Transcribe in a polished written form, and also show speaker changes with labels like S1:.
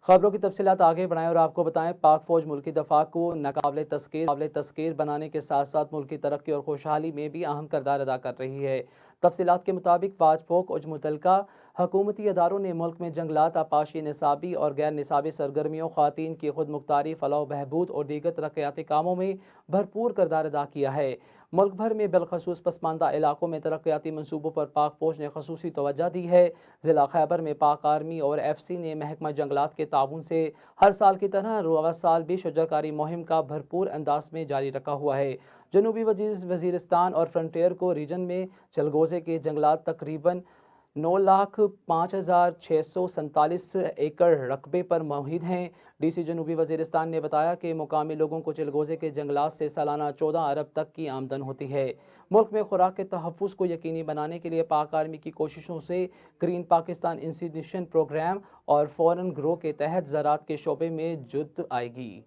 S1: خبروں کی تفصیلات آگے بڑھائیں اور آپ کو بتائیں، پاک فوج ملکی دفاع کو ناقابل تذکیر بنانے کے ساتھ ساتھ ملکی ترقی اور خوشحالی میں بھی اہم کردار ادا کر رہی ہے۔ تفصیلات کے مطابق فوج اور متعلقہ حکومتی اداروں نے ملک میں جنگلات، آبپاشی، نصابی اور غیر نصابی سرگرمیوں، خواتین کی خود مختاری، فلاح و بہبود اور دیگر ترقیاتی کاموں میں بھرپور کردار ادا کیا ہے۔ ملک بھر میں بالخصوص پسماندہ علاقوں میں ترقیاتی منصوبوں پر پاک فوج نے خصوصی توجہ دی ہے۔ ضلع خیبر میں پاک آرمی اور ایف سی نے محکمہ جنگلات کے تعاون سے ہر سال کی طرح روز سال بھی شجاعت مہم کا بھرپور انداز میں جاری رکھا ہوا ہے۔ جنوبی وزیرستان اور فرنٹیئر کو ریجن میں چلغوزے کے جنگلات تقریباً 9,05,647 ایکڑ رقبے پر محیط ہیں۔ ڈی سی جنوبی وزیرستان نے بتایا کہ مقامی لوگوں کو چلغوزے کے جنگلات سے سالانہ 14 ارب تک کی آمدن ہوتی ہے۔ ملک میں خوراک کے تحفظ کو یقینی بنانے کے لیے پاک آرمی کی کوششوں سے گرین پاکستان انسینیشن پروگرام اور فورن گرو کے تحت زراعت کے شعبے میں جدت آئے گی۔